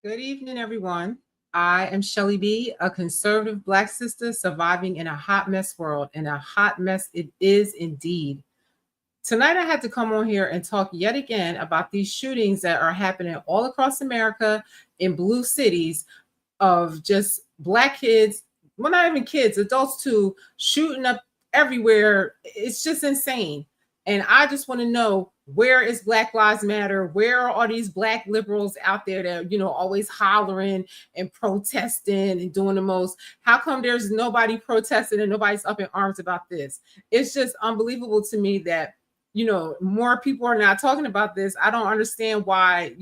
Good evening, everyone. I am Shelly B, a conservative Black sister surviving in a hot mess world, and a hot mess it is indeed. Tonight, I had to come on here and talk yet again about these shootings that are happening all across America in blue cities of just Black kids, well, not even kids, adults too, shooting up everywhere. It's just insane. And I just want to know, where is Black Lives Matter? Where are all these Black liberals out there that, always hollering and protesting and doing the most? How come there's nobody protesting and nobody's up in arms about this? It's just unbelievable to me that, more people are not talking about this. I don't understand why,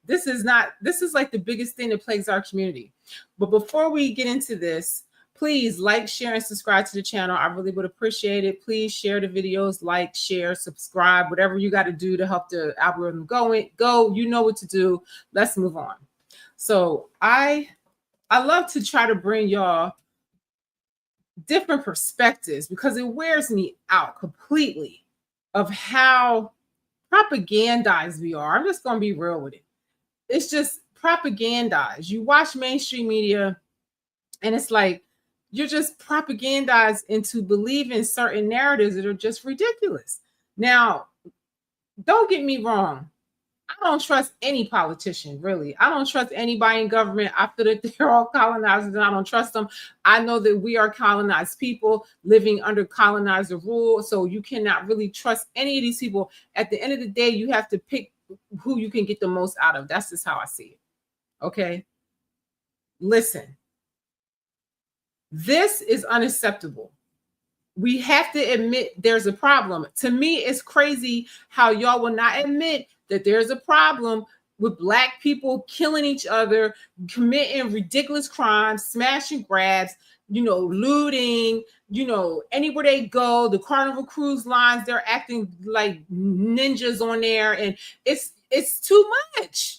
this is like the biggest thing that plagues our community. But before we get into this, please like, share, and subscribe to the channel. I really would appreciate it. Please share the videos, like, share, subscribe, whatever you got to do to help the algorithm go. You know what to do. Let's move on. So I love to try to bring y'all different perspectives because it wears me out completely of how propagandized we are. I'm just going to be real with it. It's just propagandized. You watch mainstream media and it's like you're just propagandized into believing certain narratives that are just ridiculous. Now, don't get me wrong. I don't trust any politician, really. I don't trust anybody in government. I feel that they're all colonizers and I don't trust them. I know that we are colonized people living under colonizer rule. So you cannot really trust any of these people. At the end of the day, you have to pick who you can get the most out of. That's just how I see it. Okay. Listen, this is unacceptable. We have to admit there's a problem. To me, it's crazy how y'all will not admit that there's a problem with Black people killing each other, committing ridiculous crimes, smash and grabs, looting, anywhere they go, the Carnival Cruise Lines, they're acting like ninjas on there. And it's too much.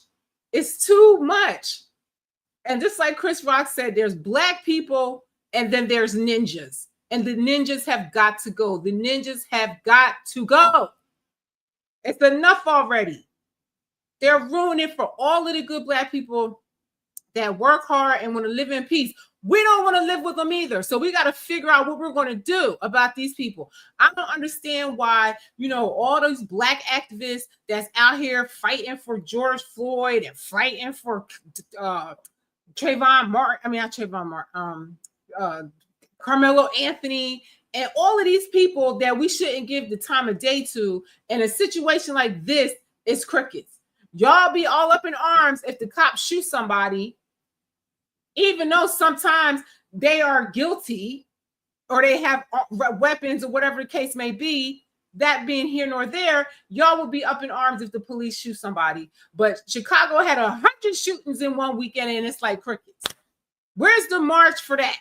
It's too much. And just like Chris Rock said, there's Black people and then there's ninjas. And the ninjas have got to go. The ninjas have got to go. It's enough already. They're ruining for all of the good Black people that work hard and want to live in peace. We don't want to live with them either. So we got to figure out what we're going to do about these people. I don't understand why, all those Black activists that's out here fighting for George Floyd and fighting for Trayvon Martin. I mean, not Trayvon Martin. Carmelo Anthony, and all of these people that we shouldn't give the time of day to in a situation like this is crickets. Y'all be all up in arms if the cops shoot somebody, even though sometimes they are guilty or they have weapons or whatever the case may be. That being here nor there, y'all will be up in arms if the police shoot somebody. But Chicago had 100 shootings in one weekend and it's like crickets. Where's the march for that?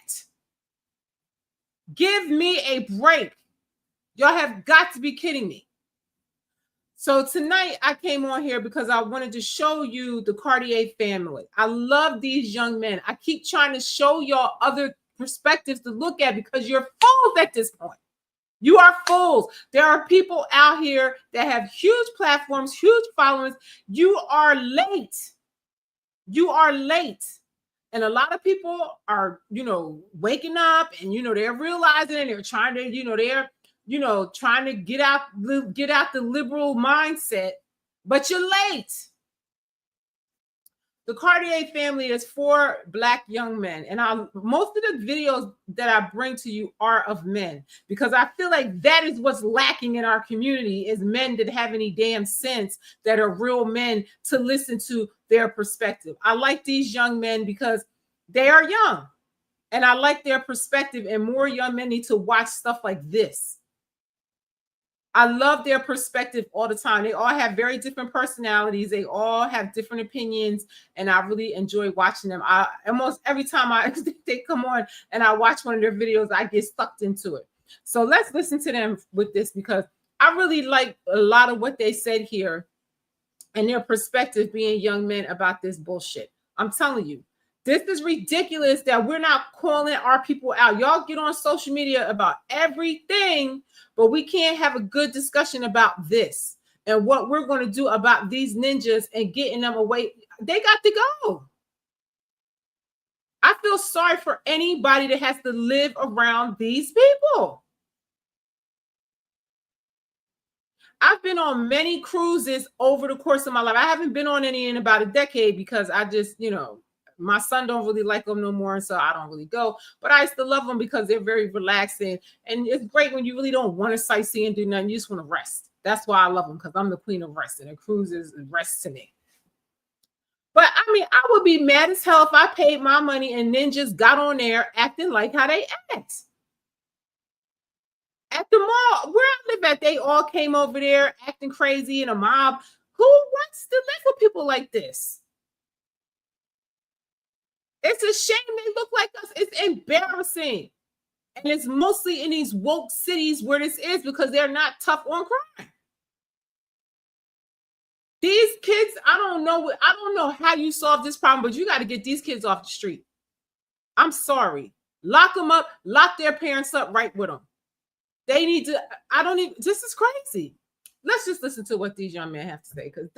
Give me a break. Y'all have got to be kidding me. So tonight I came on here because I wanted to show you the Cartier family. I love these young men. I keep trying to show y'all other perspectives to look at because you're fools at this point. You are fools. There are people out here that have huge platforms, huge followings. You are late. You are late. And a lot of people are, waking up and, they're realizing and they're trying to, they're, trying to get out the liberal mindset, but you're late. The Cartier family is 4 Black young men. And most of the videos that I bring to you are of men because I feel like that is what's lacking in our community is men that have any damn sense that are real men to listen to their perspective. I like these young men because they are young and I like their perspective, and more young men need to watch stuff like this. I love their perspective all the time. They all have very different personalities. They all have different opinions, and I really enjoy watching them. I almost every time they come on and I watch one of their videos, I get sucked into it. So let's listen to them with this because I really like a lot of what they said here and their perspective being young men about this bullshit. I'm telling you, this is ridiculous that we're not calling our people out. Y'all get on social media about everything, but we can't have a good discussion about this and what we're going to do about these ninjas and getting them away. they got to go. I feel sorry for anybody that has to live around these people. I've been on many cruises over the course of my life. I haven't been on any in about a decade because I just, my son don't really like them no more, and so I don't really go. But I still love them because they're very relaxing, and it's great when you really don't want to sightsee and do nothing. You just want to rest. That's why I love them, because I'm the queen of rest, and a cruise is rest to me. But I mean, I would be mad as hell if I paid my money and then just got on there acting like how they act. At the mall where I live at, they all came over there acting crazy in a mob. Who wants to live with people like this? It's a shame they look like us. It's embarrassing. And it's mostly in these woke cities where this is, because they're not tough on crime. These kids, I don't know how you solve this problem, but you got to get these kids off the street. I'm sorry. Lock them up, lock their parents up right with them. They need to, this is crazy. Let's just listen to what these young men have to say, because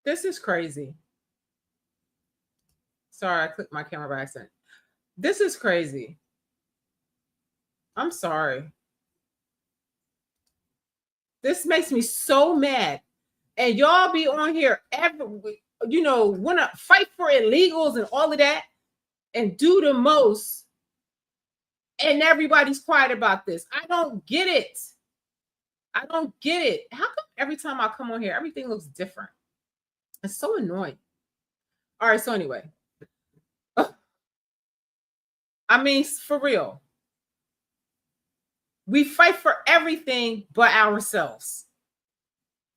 this is crazy. Sorry, I clicked my camera by accident. This is crazy. I'm sorry. This makes me so mad. And y'all be on here want to fight for illegals and all of that and do the most. And everybody's quiet about this. I don't get it. I don't get it. How come every time I come on here, everything looks different? It's so annoying. All right, so anyway. I mean, for real. We fight for everything but ourselves.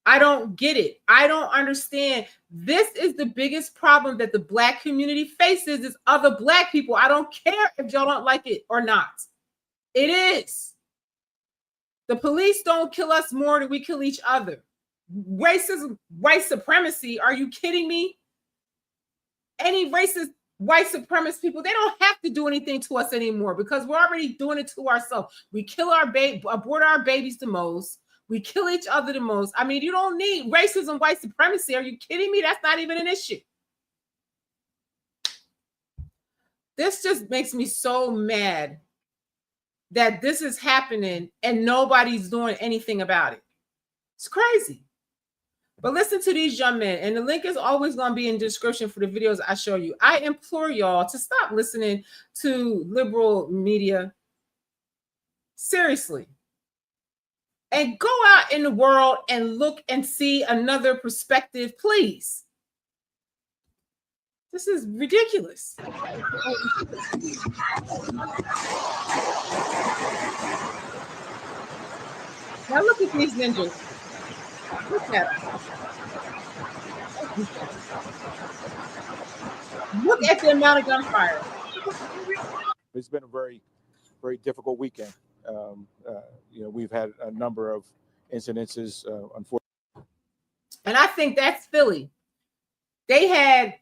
I don't get it. I don't understand. This is the biggest problem that the Black community faces, is other Black people. I don't care if y'all don't like it or not. It is. The police don't kill us more than we kill each other. Racism, white supremacy, are you kidding me? Any racist white supremacist people, they don't have to do anything to us anymore, because we're already doing it to ourselves. We kill abort our babies the most. We kill each other the most. I mean, you don't need racism, white supremacy. Are you kidding me? That's not even an issue. This just makes me so mad that this is happening and nobody's doing anything about it. It's crazy. But listen to these young men, and the link is always going to be in the description for the videos I show you. I implore y'all to stop listening to liberal media. Seriously. And go out in the world and look and see another perspective, please. This is ridiculous. Now look at these ninjas. Look at them. Look at the amount of gunfire. It's been a very, very difficult weekend. We've had a number of incidences, unfortunately. And I think that's Philly. They had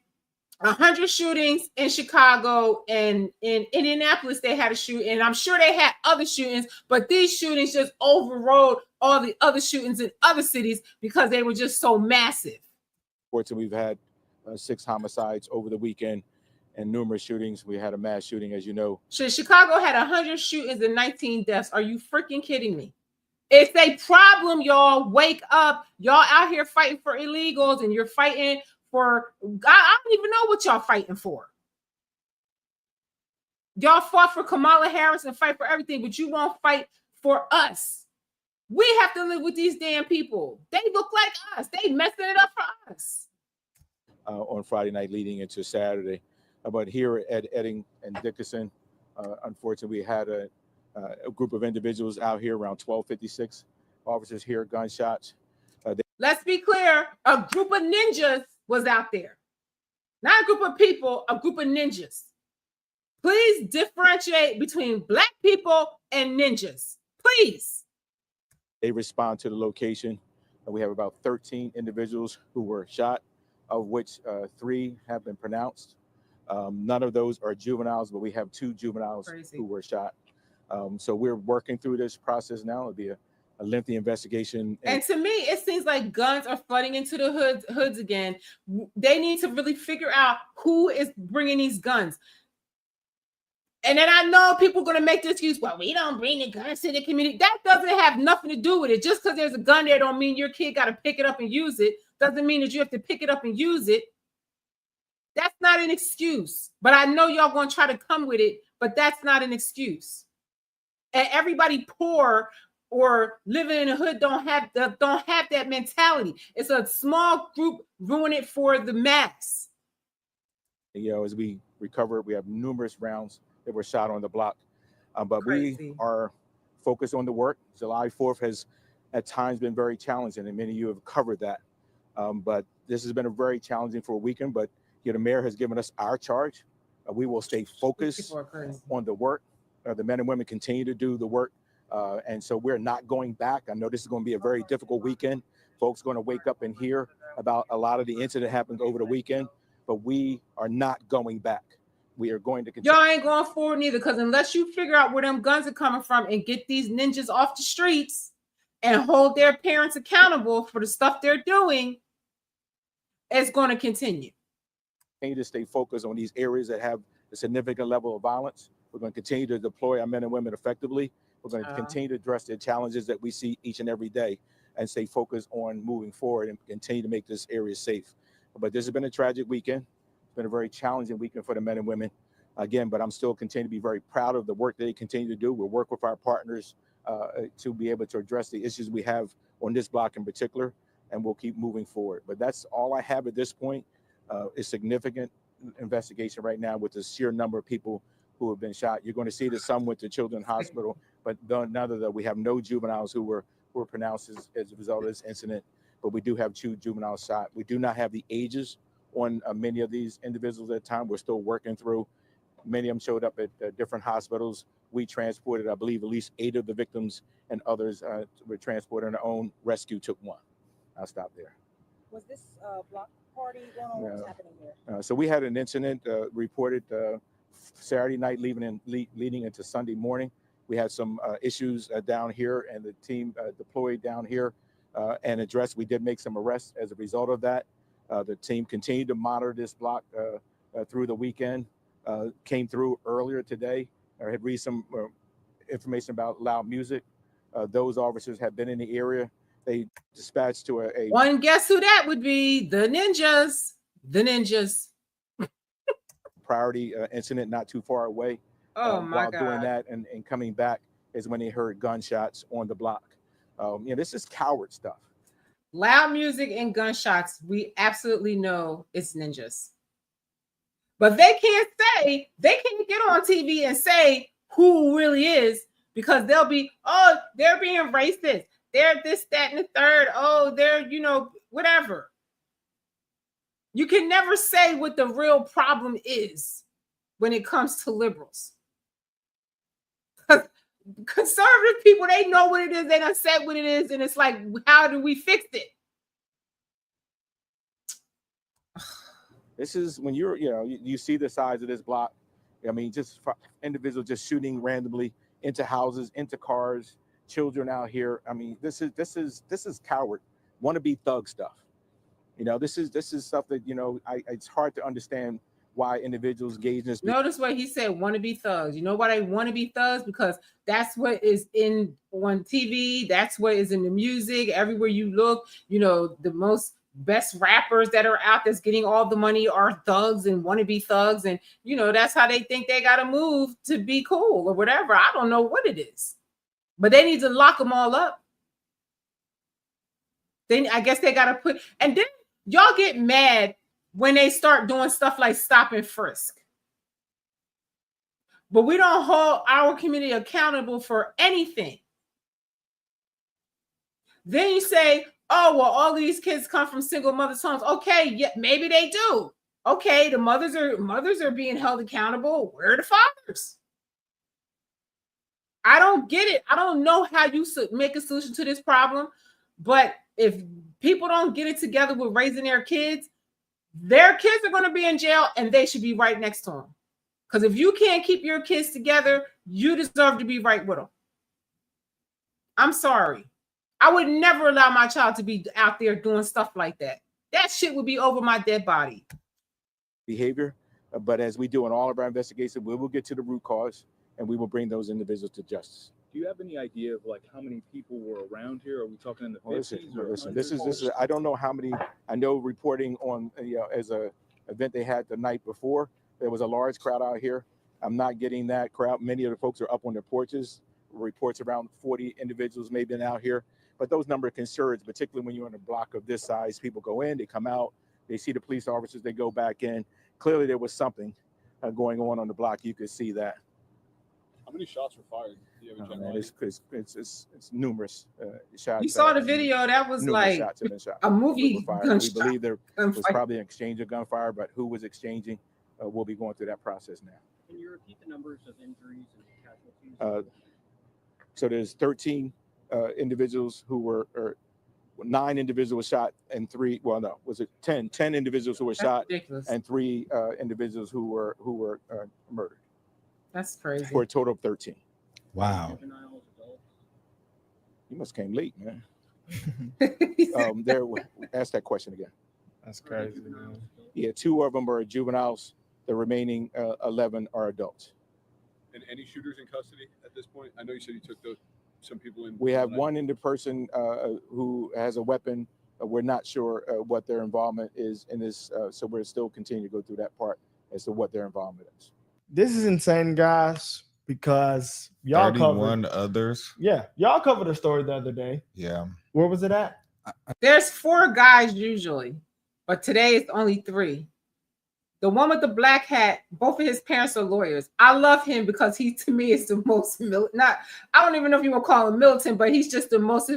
100 shootings in Chicago, and in Indianapolis they had a shooting, and I'm sure they had other shootings, but these shootings just overrode all the other shootings in other cities because they were just so massive. Fortunately, we've had 6 homicides over the weekend and numerous shootings. We had a mass shooting, as you know. So Chicago had 100 shootings and 19 deaths. Are you freaking kidding me? It's a problem, y'all. Wake up. Y'all out here fighting for illegals, and you're fighting for, I don't even know what y'all fighting for. Y'all fought for Kamala Harris and fight for everything, but you won't fight for us. We have to live with these damn people. They look like us. They messing it up for us. On Friday night leading into Saturday. But here at Edding and Dicussion, unfortunately, we had a group of individuals out here around 12:56. Officers hear gunshots. Let's be clear. A group of ninjas was out there. Not a group of people, a group of ninjas. Please differentiate between Black people and ninjas. Please. They respond to the location. We have about 13 individuals who were shot, of which 3 have been pronounced. None of those are juveniles, but we have 2 juveniles who were shot. So we're working through this process now. It'll be lengthy investigation. And to me, it seems like guns are flooding into the hoods again. They need to really figure out who is bringing these guns. And then I know people are going to make the excuse, well, we don't bring the guns to the community. That doesn't have nothing to do with it. Just because there's a gun there don't mean your kid got to pick it up and use it. Doesn't mean that you have to pick it up and use it. That's not an excuse. But I know y'all going to try to come with it, but that's not an excuse. And everybody poor or living in the hood don't have that mentality. It's a small group ruining it for the mass. As we recover, we have numerous rounds that were shot on the block. But we are focused on the work. July 4th has at times been very challenging, and many of you have covered that. But this has been a very challenging for a weekend, but the mayor has given us our charge. We will stay focused on the work. The men and women continue to do the work. And so we're not going back. I know this is going to be a very difficult weekend. Folks are going to wake up and hear about a lot of the incident happened over the weekend, but we are not going back. We are going to continue. Y'all ain't going forward neither, because unless you figure out where them guns are coming from and get these ninjas off the streets and hold their parents accountable for the stuff they're doing, it's going to continue. Continue to stay focused on these areas that have a significant level of violence. We're going to continue to deploy our men and women effectively. We're going to continue to address the challenges that we see each and every day and stay focused on moving forward and continue to make this area safe. But this has been a tragic weekend. It's been a very challenging weekend for the men and women. Again, but I'm still continuing to be very proud of the work that they continue to do. We'll work with our partners to be able to address the issues we have on this block in particular, and we'll keep moving forward. But that's all I have at this point. It's significant investigation right now with the sheer number of people who have been shot. You're going to see that some went to Children's Hospital, but none of that. We have no juveniles who were pronounced as a result of this incident, but we do have 2 juveniles shot. We do not have the ages on many of these individuals at the time. We're still working through. Many of them showed up at different hospitals. We transported, I believe, at least 8 of the victims, and others were transported on their own. Rescue took 1. I'll stop there. Was this block party going on? What was happening here? So we had an incident reported Saturday night leading into Sunday morning. We had some issues down here, and the team deployed down here and addressed. We did make some arrests as a result of that. The team continued to monitor this block through the weekend. Came through earlier today. I had read some information about loud music. Those officers have been in the area. They dispatched to a one. Guess who that would be? The ninjas. The ninjas. Priority incident not too far away. Oh my God! While doing that and coming back is when they heard gunshots on the block. This is coward stuff. Loud music and gunshots. We absolutely know it's ninjas. But they can't get on TV and say who really is, because they'll be, oh, they're being racist. They're this, that, and the third. Oh, they're, whatever. You can never say what the real problem is when it comes to liberals. Conservative people, they know what it is. They done said what it is. And it's like, how do we fix it? This is when you see the size of this block. I mean, just individuals just shooting randomly into houses, into cars, children out here. I mean, this is coward, wannabe thug stuff. This is stuff that it's hard to understand why individuals engage in this. Notice what he said, wannabe thugs. You know why they want to be thugs? Because that's what is on TV. That's what is in the music. Everywhere you look, the most best rappers that are out that's getting all the money are thugs and wannabe thugs. And, that's how they think they got to move to be cool or whatever. I don't know what it is, but they need to lock them all up. Then I guess they got to put, and then y'all get mad when they start doing stuff like stop and frisk. But we don't hold our community accountable for anything. Then you say, oh, well, all these kids come from single mothers' homes. Okay, yeah, maybe they do. Okay, the mothers are being held accountable. Where are the fathers? I don't get it. I don't know how you make a solution to this problem. But if people don't get it together with raising their kids are going to be in jail, and they should be right next to them. Because if you can't keep your kids together, you deserve to be right with them. I'm sorry. I would never allow my child to be out there doing stuff like that. That shit would be over my dead body. Behavior, but as we do in all of our investigations, we will get to the root cause and we will bring those individuals to justice. Do you have any idea of like how many people were around here? Are we talking in the 50s? Listen, this is I don't know how many. I know reporting on as a event they had the night before, there was a large crowd out here. I'm not getting that crowd. Many of the folks are up on their porches. Reports around 40 individuals may have been out here, but those numbers can surge, particularly when you're on a block of this size. People go in, they come out, they see the police officers, they go back in. Clearly there was something going on the block. You could see that. How many shots were fired? It's numerous shots. You saw the video. That was like a movie gunshot. We believe there was probably an exchange of gunfire, but who was exchanging, we'll be going through that process now. Can you repeat the numbers of injuries and casualties? So there's 13 individuals who were, or 9 individuals shot and 3, well, no, was it 10? 10 individuals who were shot and 3 individuals who were murdered. That's crazy. For a total of 13. Wow. You must came late, man. Ask that question again. That's crazy, man. Yeah, 2 of them are juveniles. The remaining 11 are adults. And any shooters in custody at this point? I know you said you took some people in. We have one in the person who has a weapon. We're not sure what their involvement is in this, so we're still continuing to go through that part as to what their involvement is. This is insane, guys, because y'all 31 others. Yeah, y'all covered a story the other day. Yeah. Where was it at? There's 4 guys usually, but today it's only 3. The one with the black hat, both of his parents are lawyers. I love him because he, to me, is the most I don't even know if you want to call him militant, but he's just the most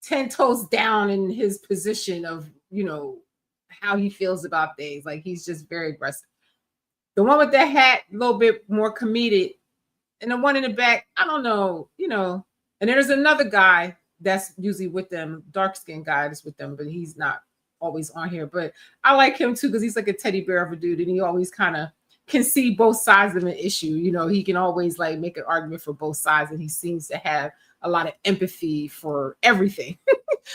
10 toes down in his position of, how he feels about things. Like, he's just very aggressive. The one with the hat, a little bit more comedic, and the one in the back, I don't know, And there's another guy that's usually with them, dark-skinned guy that's with them, but he's not always on here. But I like him too because he's like a teddy bear of a dude, and he always kind of can see both sides of an issue. He can always like make an argument for both sides, and he seems to have a lot of empathy for everything.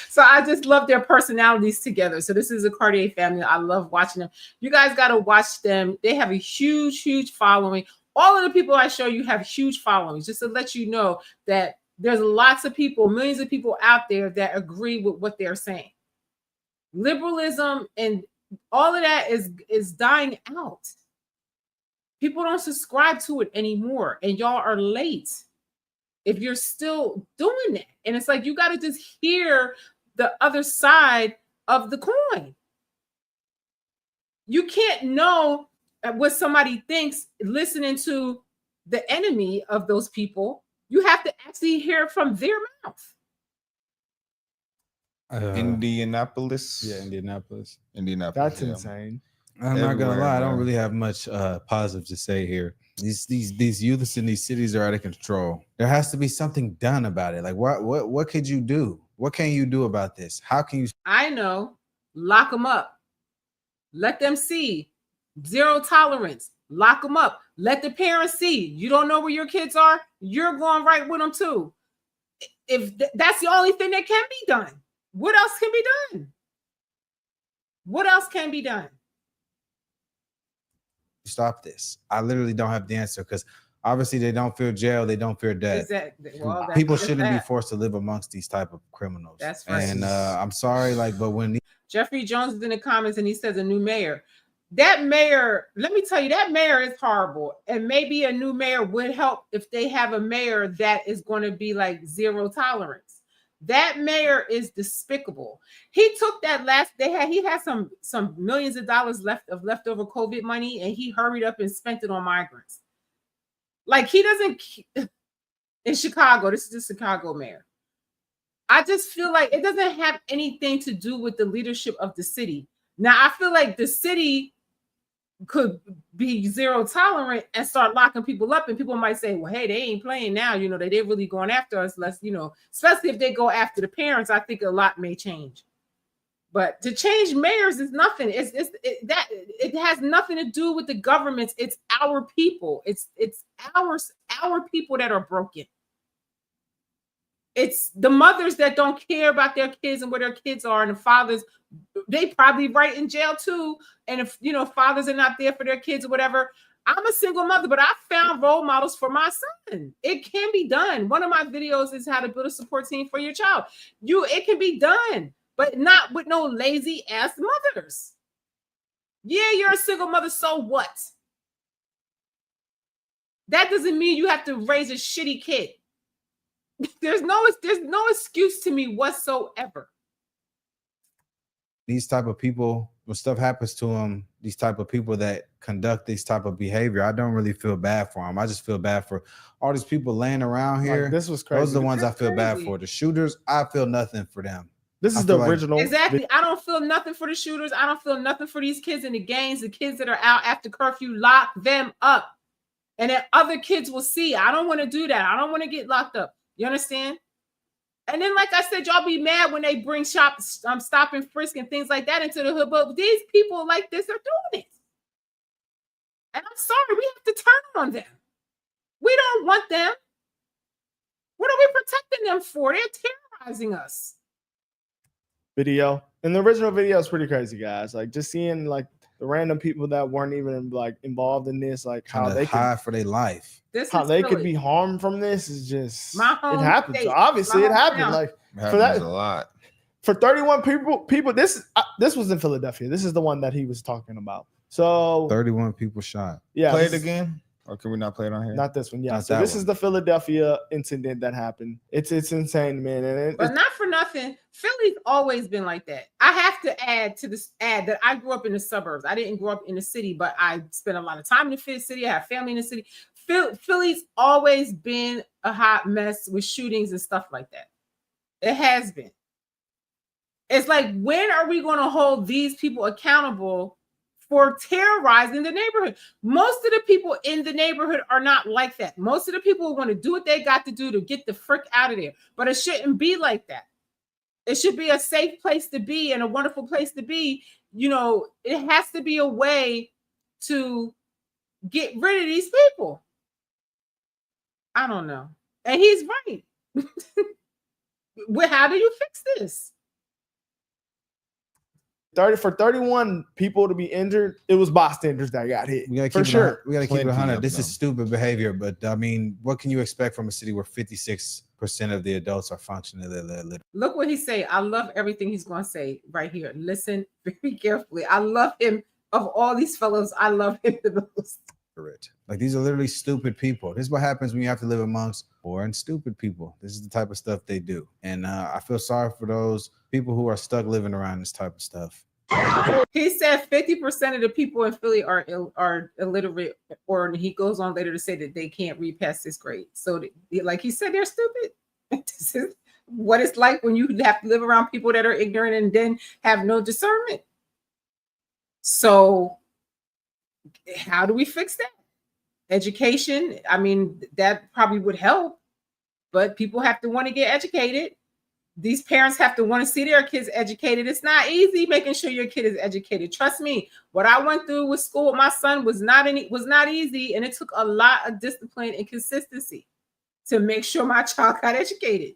So I just love their personalities together. So this is a Cartier family. I love watching them. You guys got to watch them. They have a huge following. All of the people I show you have huge followings, just to let you know that there's lots of people, millions of people out there that agree with what they're saying. Liberalism and all of that is dying out. People don't subscribe to it anymore, and y'all are late if you're still doing that. And it's like, you got to just hear the other side of the coin. You can't know what somebody thinks listening to the enemy of those people. You have to actually hear it from their mouth. Indianapolis. Yeah, Indianapolis. Indianapolis. That's insane. I'm not gonna lie, I don't really have much positive to say here. These youths in these cities are out of control. There has to be something done about it. Like what could you do? What can you do about this? How can you? I know. Lock them up. Let them see. 0 tolerance. Lock them up. Let the parents see. You don't know where your kids are. You're going right with them too. If that's the only thing that can be done. What else can be done? What else can be done? Stop this. I literally don't have the answer because obviously they don't fear jail, they don't fear death. People shouldn't be forced to live amongst these type of criminals. That's right. And I'm sorry, but when Jeffrey Jones is in the comments and he says a new mayor. That mayor, let me tell you, that mayor is horrible. And maybe a new mayor would help if they have a mayor that is going to be like 0 tolerance. That mayor is despicable. He took that he had some millions of dollars leftover COVID money, and he hurried up and spent it on migrants. Like, he doesn't in Chicago. This is the Chicago mayor. I just feel like it doesn't have anything to do with the leadership of the city. Now, I feel like the city could be 0 tolerant and start locking people up, and people might say, well, hey, they ain't playing now, they're really going after us. Let's, especially if they go after the parents, I think a lot may change. But to change mayors is nothing. It has nothing to do with the governments. It's our people. It's our people that are broken. It's the mothers that don't care about their kids and where their kids are, and the fathers, they probably right in jail too. And if fathers are not there for their kids or whatever. I'm a single mother, but I found role models for my son. It can be done. One of my videos is how to build a support team for your child. It can be done, but not with no lazy ass mothers. Yeah, you're a single mother, so what? That doesn't mean you have to raise a shitty kid. There's no excuse to me whatsoever. These type of people, when stuff happens to them, these type of people that conduct this type of behavior, I don't really feel bad for them. I just feel bad for all these people laying around here. Like, this was crazy. Those are the ones I That's feel bad crazy. for. The shooters, I feel nothing for them. This I is the feel like- original. Exactly. I don't feel nothing for the shooters. I don't feel nothing for these kids in the gangs, the kids that are out after curfew. Lock them up. And then other kids will see. I don't want to do that. I don't want to get locked up. You understand? And then, like I said, y'all be mad when they bring stop and frisk and things like that into the hood. But these people like this are doing it. And I'm sorry, we have to turn on them. We don't want them. What are we protecting them for? They're terrorizing us. Video. And the original video is pretty crazy, guys. Like, just seeing like the random people that weren't even like involved in this, like how Trying they to hide could, for their life. This how is they Philly. could be harmed from this is just My home it happens. state. Obviously, My it happened. hometown. Like It for that, happens a lot. for 31 people. This was in Philadelphia. This is the one that he was talking about. So 31 people shot. yeah, Play it this- again, or can we not play it on here? Not this one. Yeah. Not So that this one. is the Philadelphia incident that happened. It's insane, man. And But not for nothing, Philly's always been like that. I have to add that I grew up in the suburbs. I didn't grow up in the city, but I spent a lot of time in the city. I have family in the city. Philly's always been a hot mess with shootings and stuff like that. It has been. It's like, when are we going to hold these people accountable for terrorizing the neighborhood? Most of the people in the neighborhood are not like that. Most of the people want to do what they got to do to get the frick out of there. But it shouldn't be like that. It should be a safe place to be and a wonderful place to be. It has to be a way to get rid of these people. I don't know. And he's right. Well, how do you fix this? 31 people to be injured, it was bystanders that got hit. We gotta For keep it sure. We gotta keep it Plenty 100. of This is them. stupid behavior, but I mean, what can you expect from a city where 56% of the adults are functionally illiterate? Look what he say. I love everything he's going to say right here. Listen very carefully. I love him. Of all these fellows, I love him the most. Like, these are literally stupid people. This is what happens when you have to live amongst poor and stupid people. This is the type of stuff they do. And I feel sorry for those people who are stuck living around this type of stuff. He said 50% of the people in Philly are illiterate, or he goes on later to say that they can't read past 6th grade. So, like he said, they're stupid. This is what it's like when you have to live around people that are ignorant and then have no discernment. So, how do we fix that? Education. I mean, that probably would help, but people have to want to get educated. These parents have to want to see their kids educated. It's not easy making sure your kid is educated. Trust me, what I went through with school with my son was not easy, and it took a lot of discipline and consistency to make sure my child got educated.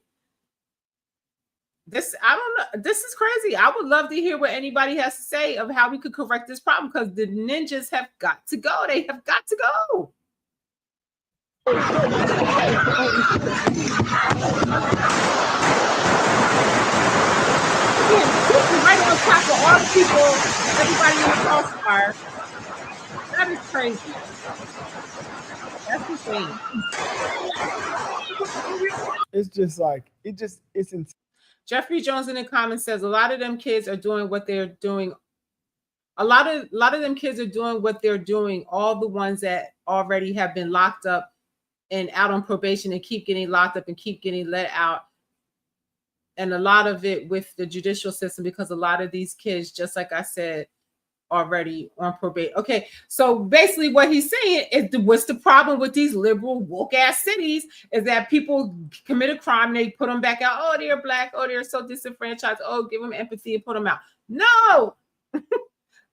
I don't know. This is crazy. I would love to hear what anybody has to say of how we could correct this problem, because the ninjas have got to go. They have got to go. Right on top of all the people, everybody in the crossfire. That is crazy. That's insane. It's just like it's insane. Jeffrey Jones in the comments says a lot of them kids are doing what they're doing. A lot of them kids are doing what they're doing. All the ones that already have been locked up and out on probation and keep getting locked up and keep getting let out. And a lot of it with the judicial system, because a lot of these kids, just like I said, already on probation. Okay, so basically what he's saying is, what's the problem with these liberal woke ass cities is that people commit a crime, they put them back out. Oh, they're black. Oh, they're so disenfranchised. Oh, give them empathy and put them out. No.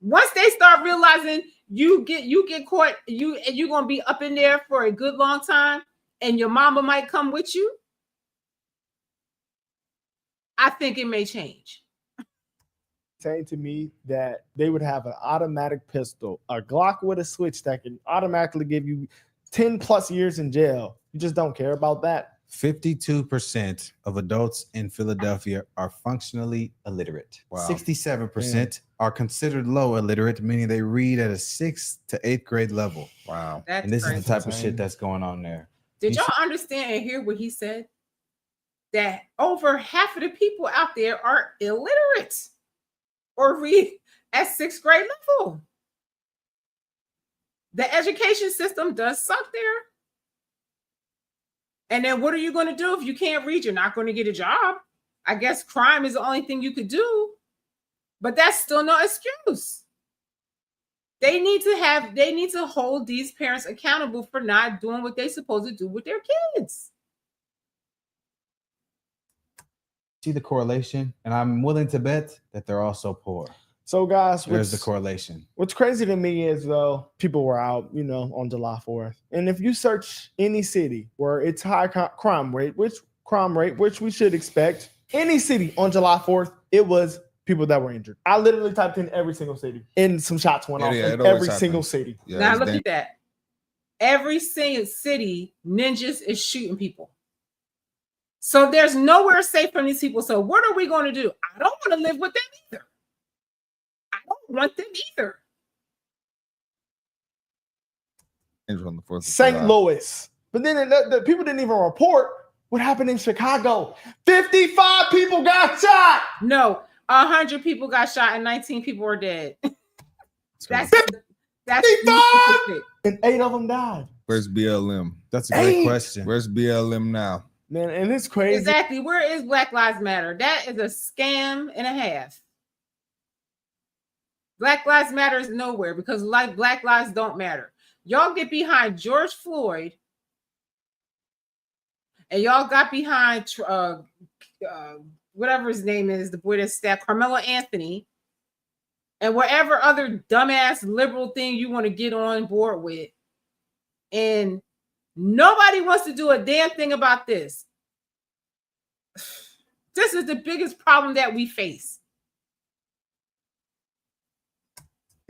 Once they start realizing you get caught, you're gonna be up in there for a good long time, and your mama might come with you. I think it may change. Saying to me that they would have an automatic pistol, a Glock with a switch that can automatically give you 10 plus years in jail. You just don't care about that. 52% of adults in Philadelphia are functionally illiterate. Wow. 67% are considered low illiterate, meaning they read at a 6th to 8th grade level. Wow. That's And this crazy. is the type of insane. shit that's going on there. Did You y'all understand and hear what he said? That over half of the people out there are illiterate or read at 6th grade level. The education system does suck there. And then what are you going to do if you can't read? You're not going to get a job. I guess crime is the only thing you could do. But that's still no excuse. They need to hold these parents accountable for not doing what they're supposed to do with their kids. see the correlation, and I'm willing to bet that they're also poor. So, guys, There's the correlation. What's crazy to me is, though, people were out, on July 4th. And if you search any city where it's high crime rate, which we should expect, any city on July 4th, it was people that were injured. I literally typed in every single city, and some shots went off in every single city. Yeah, now look at that. Every single city, ninjas is shooting people. So there's nowhere safe from these people. So what are we going to do? I don't want to live with them either. I don't want them either. on the 4th of St. July. Louis. But then the people didn't even report what happened in Chicago. 55 people got shot. No, 100 people got shot and 19 people are dead. That's 55! And 8 of them died. Where's BLM? That's a great Hey! question. Where's BLM now? Man, and it's crazy. Exactly. Where is Black Lives Matter? That is a scam and a half. Black Lives Matter is nowhere because Black lives don't matter. Y'all get behind George Floyd and y'all got behind whatever his name is, the boy that stabbed Carmelo Anthony, and whatever other dumbass liberal thing you want to get on board with. And nobody wants to do a damn thing about this. This is the biggest problem that we face.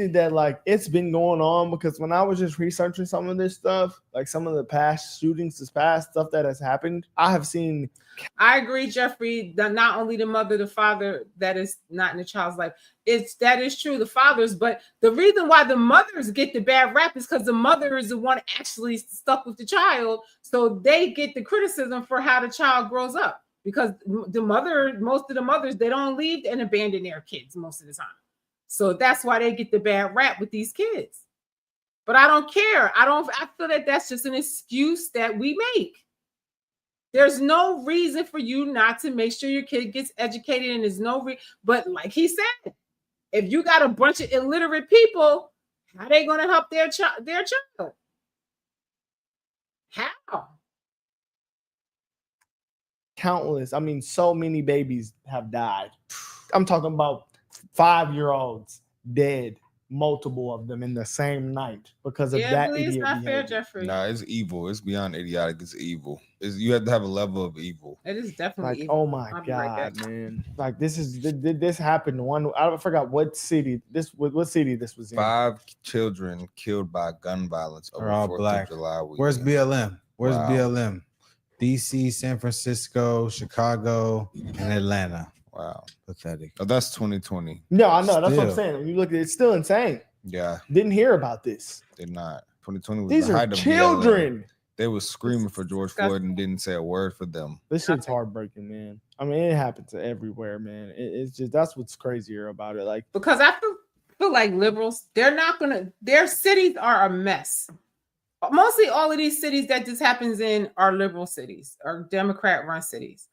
That it's been going on because when I was just researching some of this stuff, like some of the past shootings, this past stuff that has happened, I have seen. I agree, Jeffrey, that not only the mother, the father that is not in the child's life. That is true, the fathers, but the reason why the mothers get the bad rap is because the mother is the one actually stuck with the child. So they get the criticism for how the child grows up because most of the mothers, they don't leave and abandon their kids most of the time. So that's why they get the bad rap with these kids. But I don't care. I feel that that's just an excuse that we make. There's no reason for you not to make sure your kid gets educated, and there's no but like he said, if you got a bunch of illiterate people, how are they going to help their child? How? Countless. I mean, so many babies have died. I'm talking about 5-year-olds dead, multiple of them in the same night because of that Really, idiot it's not fair, behavior. Jeffrey. Nah, it's evil. It's beyond idiotic. It's evil. You have to have a level of evil. It is definitely evil. Oh my I'll be right God, back. man! This happened I forgot what city this was in. 5 children killed by gun violence over They're all 4th black. of July weekend. Where's BLM? Where's Wow. BLM? DC, San Francisco, Chicago, and Atlanta. Wow. Pathetic. Oh, that's 2020. No, I know. That's what I'm Still. saying. When you look at it, it's still insane. Yeah, Didn't hear about this. they're not. 2020 was These the are height of BLM. children. They was screaming for George Floyd and didn't say a word for them. This shit's heartbreaking, man. I mean, it happens everywhere, man. It's just that's what's crazier about it. Like, Because I feel like liberals, their cities are a mess. Mostly all of these cities that this happens in are liberal cities or Democrat-run cities.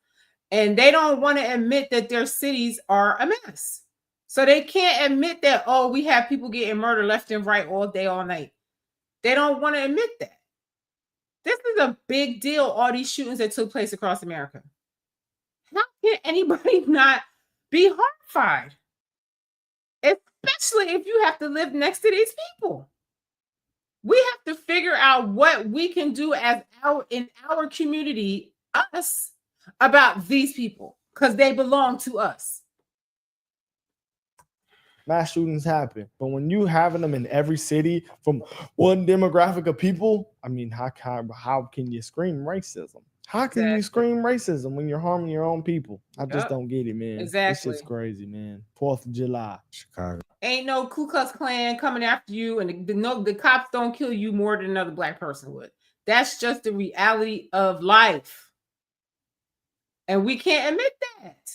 And they don't want to admit that their cities are a mess. So they can't admit that, oh, we have people getting murdered left and right all day, all night. They don't want to admit that. This is a big deal, all these shootings that took place across America. How can anybody not be horrified? Especially if you have to live next to these people. We have to figure out what we can do in our community, us, about these people. because they belong to us. Mass shootings happen, but when you having them in every city from one demographic of people, I mean, how can you scream racism? How can you scream racism when you're harming your own people? I just don't get it, man. Exactly. This shit's crazy, man. 4th of July, Chicago. Ain't no Ku Klux Klan coming after you, and the cops don't kill you more than another black person would. That's just the reality of life, and we can't admit that.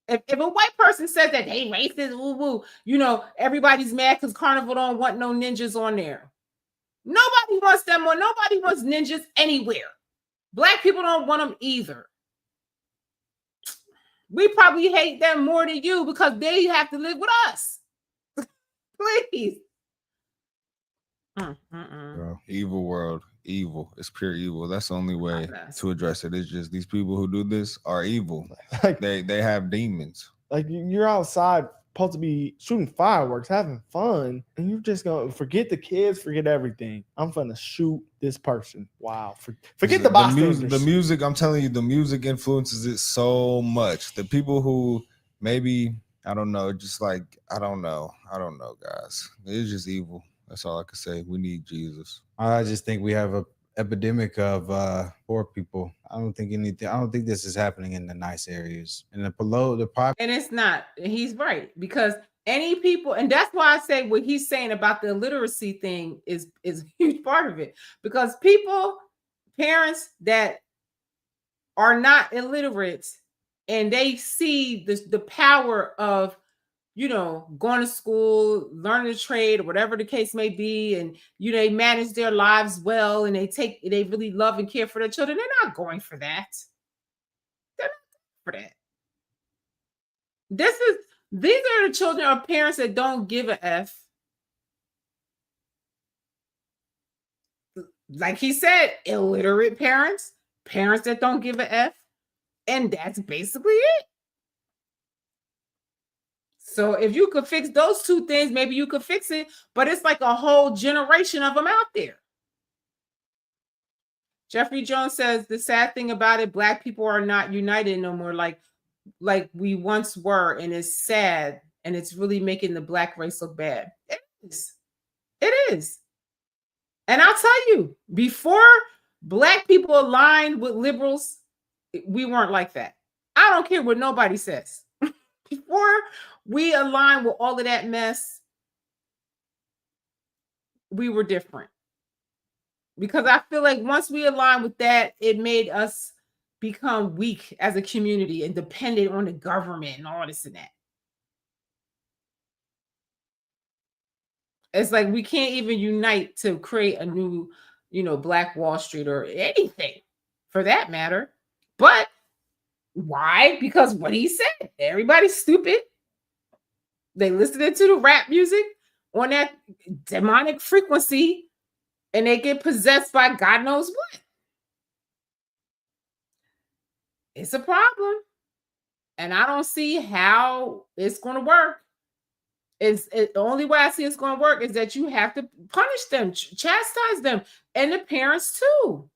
If a white person says that they racist, woo woo, you know, everybody's mad because Carnival don't want no ninjas on there. Nobody wants them or nobody wants ninjas anywhere. Black people don't want them either. We probably hate them more than you because they have to live with us. Please. Bro, evil world, evil. It's pure evil. That's the only way to address it. It's just these people who do this are evil. like They have demons. like you're outside supposed to be shooting fireworks, having fun, and you're just gonna forget the kids, forget everything. I'm gonna shoot this person. Wow, forget the bystanders. The music. I'm telling you, the music influences it so much. The people who maybe I don't know, just like I don't know, guys. It's just evil. That's all I can say. We need Jesus. I just think we have a epidemic of poor people. I don't think this is happening in the nice areas. And and it's not. And he's right, because any people, and that's why I say what he's saying about the illiteracy thing is a huge part of it. Because parents that are not illiterate and they see the power of, you know, going to school, learning a trade, or whatever the case may be, and you know, they manage their lives well, and they really love and care for their children. They're not going for that. They're not going for that. These are the children of parents that don't give a F. Like he said, illiterate parents that don't give a F, and that's basically it. So if you could fix those two things, maybe you could fix it, but it's like a whole generation of them out there. Jeffrey Jones says, the sad thing about it, Black people are not united no more like we once were, and it's sad, and it's really making the Black race look bad. It is. It is. And I'll tell you, before Black people aligned with liberals, we weren't like that. I don't care what nobody says. Before we aligned with all of that mess, we were different. Because I feel like once we aligned with that, it made us become weak as a community and dependent on the government and all this and that. It's like we can't even unite to create a new, you know, Black Wall Street or anything for that matter. But why? Because what he said, everybody's stupid. They listening to the rap music on that demonic frequency, and they get possessed by God knows what. It's a problem. And I don't see how it's going to work. The only way I see it's going to work is that you have to punish them, chastise them, and the parents too.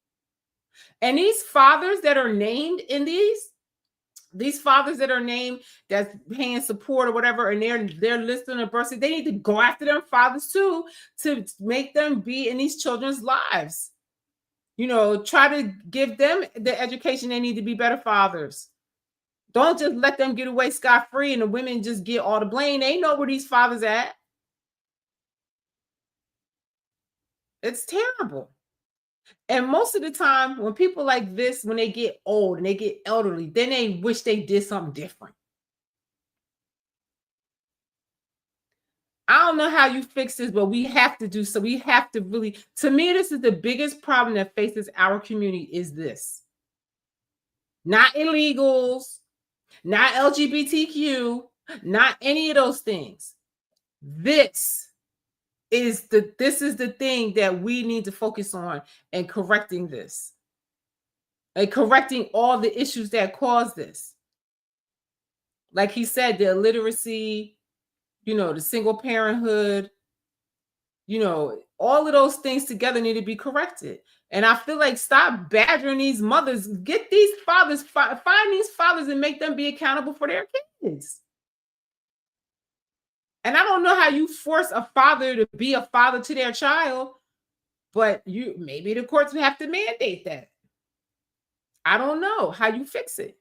And these fathers that are named in these fathers that are named that's paying support or whatever, and they're listed on a birth certificate, they need to go after their fathers too to make them be in these children's lives. You know, try to give them the education they need to be better fathers. Don't just let them get away scot-free and the women just get all the blame. They know where these fathers at. It's terrible. And most of the time, when people like this, when they get old and they get elderly, then they wish they did something different. I don't know how you fix this, but we have to do so. We have to really, to me, this is the biggest problem that faces our community is this. Not illegals, not LGBTQ, not any of those things. This is the thing that we need to focus on and correcting this. And correcting all the issues that cause this. Like he said, the illiteracy, you know, the single parenthood, you know, All of those things together need to be corrected. And I feel like stop badgering these mothers. Get these fathers, find these fathers and make them be accountable for their kids. And I don't know how you force a father to be a father to their child, but maybe the courts would have to mandate that. I don't know how you fix it.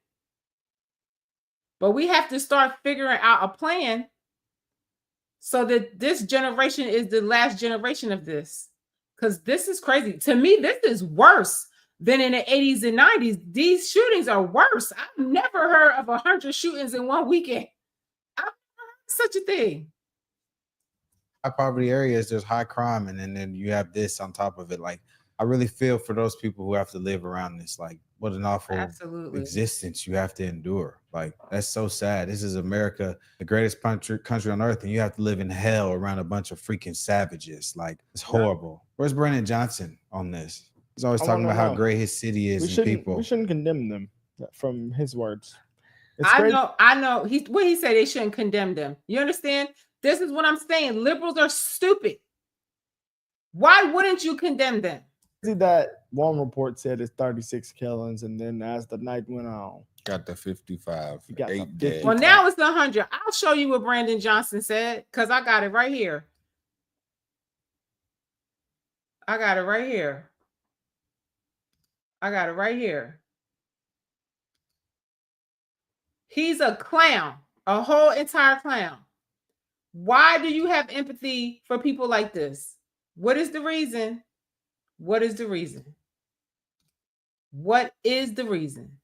But we have to start figuring out a plan so that this generation is the last generation of this. Because this is crazy. To me, this is worse than in the 80s and 90s. These shootings are worse. I've never heard of 100 shootings in one weekend. I've never heard of such a thing. High poverty areas, there's high crime, and then you have this on top of it. Like, I really feel for those people who have to live around this. Like, what an awful existence you have to endure. Like, that's so sad. This is America, the greatest country on earth, and you have to live in hell around a bunch of freaking savages. Like, it's horrible. Where's Brandon Johnson on this? He's always talking about how great his city is and people. We shouldn't condemn them from his words. I know. He said they shouldn't condemn them. You understand? This is what I'm saying. Liberals are stupid. Why wouldn't you condemn them? See, that one report said it's 36 killings, and then as the night went on, got the 55. Got 8 the dead. Well, now it's 100. I'll show you what Brandon Johnson said because I got it right here. I got it right here. He's a clown, a whole entire clown. Why do you have empathy for people like this? What is the reason? What is the reason? What is the reason?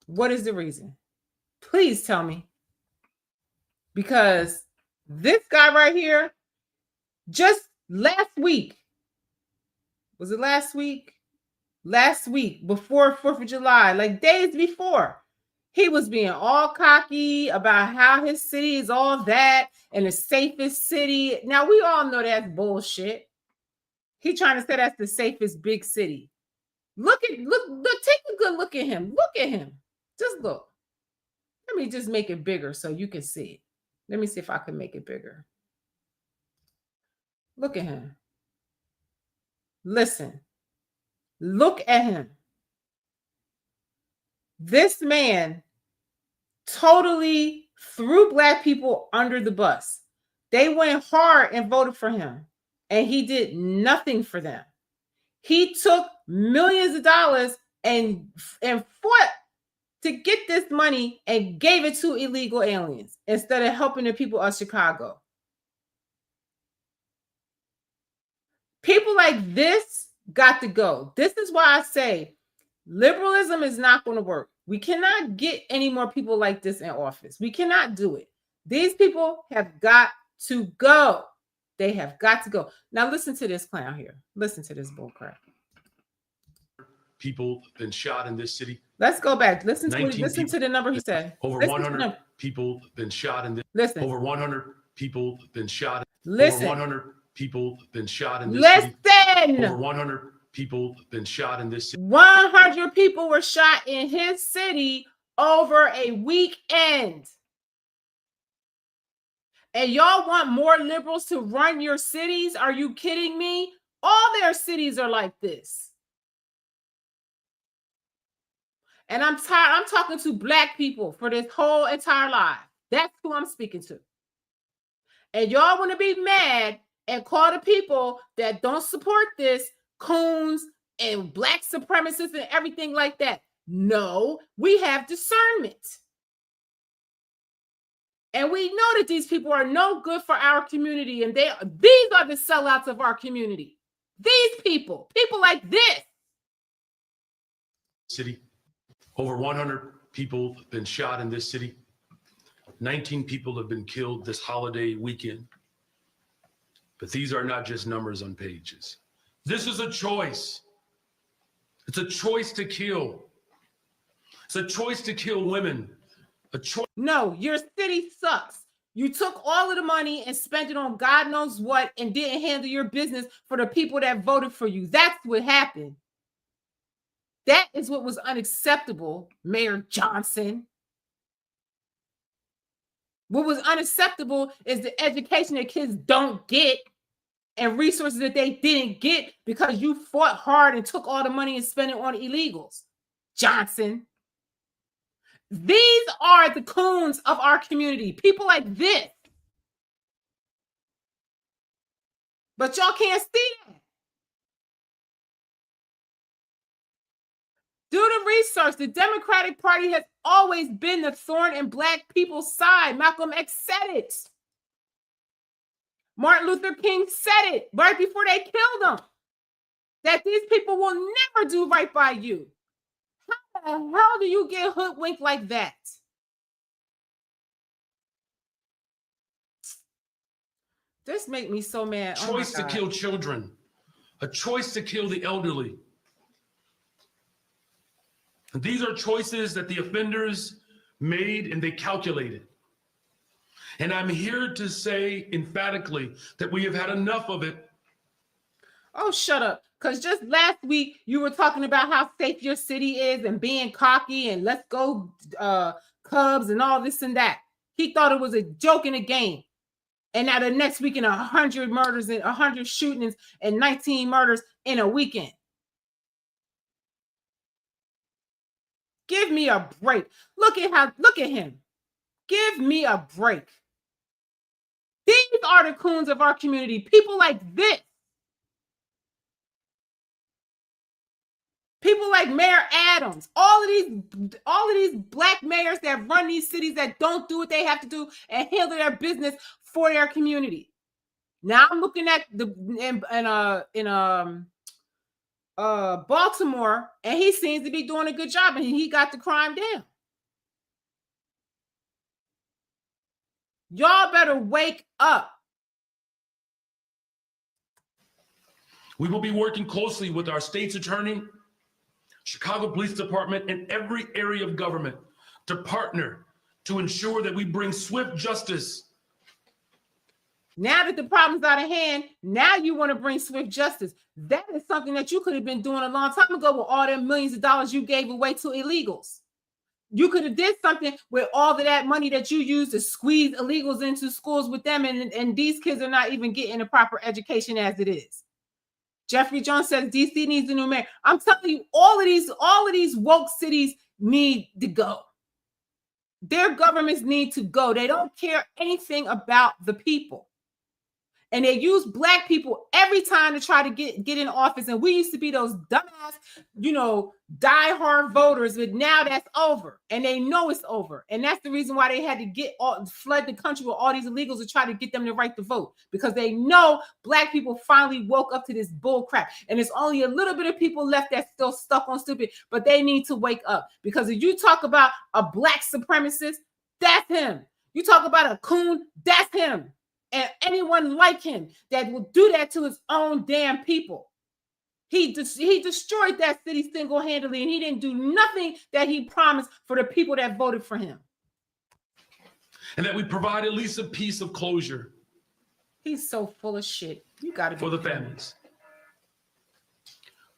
What is the reason? Please tell me. Because this guy right here, just last week, was it last week? Last week, before 4th of July, like days before, he was being all cocky about how his city is all that and the safest city. Now, we all know that's bullshit. He trying to say that's the safest big city. Look, take a good look at him. Look at him. Just look. Let me just make it bigger so you can see it. Let me see if I can make it bigger. Look at him. Listen. Look at him. This man totally threw Black people under the bus. They went hard and voted for him, and he did nothing for them. He took millions of dollars and fought to get this money and gave it to illegal aliens instead of helping the people of Chicago. People like this got to go. This is why I say liberalism is not going to work. We cannot get any more people like this in office. We cannot do it. These people have got to go. They have got to go. Now listen to this clown here. Listen to this bullcrap. People been shot in this city. Let's go back. Listen to the number he said. Over 100 people been shot in this. Listen. Over 100 people been shot. Listen. Over 100 people been shot in this Listen. city. Over 100 people been shot in this city. 100 people were shot in his city over a weekend. And y'all want more liberals to run your cities? Are you kidding me? All their cities are like this. And I'm tired. I'm talking to Black people for this whole entire life. That's who I'm speaking to. And y'all want to be mad and call the people that don't support this coons and Black supremacists and everything like that. No, we have discernment. And we know that these people are no good for our community. And these are the sellouts of our community. These people like this. City. Over 100 people have been shot in this city. 19 people have been killed this holiday weekend. But these are not just numbers on pages. This is a choice. It's a choice to kill. It's a choice to kill women. A choice. No, your city sucks. You took all of the money and spent it on God knows what and didn't handle your business for the people that voted for you. That's what happened. That is what was unacceptable, Mayor Johnson. What was unacceptable is the education that kids don't get and resources that they didn't get because you fought hard and took all the money and spent it on illegals. Johnson. These are the coons of our community. People like this. But y'all can't see that. Do the research. The Democratic Party has always been the thorn in Black people's side. Malcolm X said it. Martin Luther King said it right before they killed him. That these people will never do right by you. How the hell do you get hoodwinked like that? This makes me so mad. Choice to kill children, a choice to kill the elderly. These are choices that the offenders made and they calculated. And I'm here to say emphatically that we have had enough of it. Oh, shut up. Because just last week, you were talking about how safe your city is and being cocky and let's go Cubs and all this and that. He thought it was a joke in a game. And now the next weekend, 100 murders and 100 shootings and 19 murders in a weekend. Give me a break. Look at him. Give me a break. These are the coons of our community. People like this. People like Mayor Adams. All of these Black mayors that run these cities that don't do what they have to do and handle their business for their community. Now I'm looking at Baltimore, and he seems to be doing a good job, and he got the crime down. Y'all better wake up. We will be working closely with our state's attorney, Chicago Police Department, and every area of government to partner to ensure that we bring swift justice. Now that the problem's out of hand, now you want to bring swift justice. That is something that you could have been doing a long time ago with all them millions of dollars you gave away to illegals. You could have did something with all of that money that you used to squeeze illegals into schools with them, and these kids are not even getting a proper education as it is. Jeffrey Jones says DC needs a new mayor. I'm telling you, all of these woke cities need to go. Their governments need to go. They don't care anything about the people. And they use Black people every time to try to get in office. And we used to be those dumbass, diehard voters, but now that's over. And they know it's over. And that's the reason why they had to flood the country with all these illegals to try to get them the right to vote. Because they know Black people finally woke up to this bull crap. And there's only a little bit of people left that's still stuck on stupid, but they need to wake up. Because if you talk about a Black supremacist, that's him. You talk about a coon, that's him. And anyone like him that will do that to his own damn people. He destroyed that city single-handedly, and he didn't do nothing that he promised for the people that voted for him. And that we provide at least a piece of closure. He's so full of shit. You got to for the families.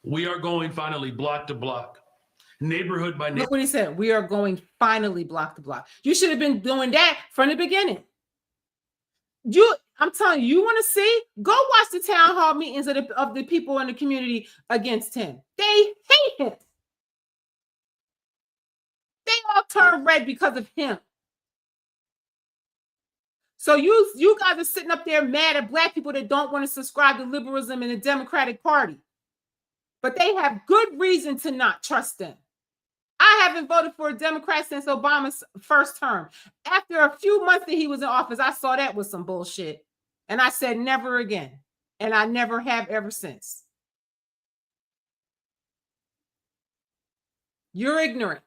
We are going finally block to block, neighborhood by neighborhood. Look what he said. We are going finally block to block. You should have been doing that from the beginning. I'm telling you, you want to see? Go watch the town hall meetings of the people in the community against him. They hate him. They all turn red because of him. So you guys are sitting up there mad at Black people that don't want to subscribe to liberalism in the Democratic Party. But they have good reason to not trust them. I haven't voted for a Democrat since Obama's first term. After a few months that he was in office, I saw that was some bullshit. And I said, never again. And I never have ever since. You're ignorant.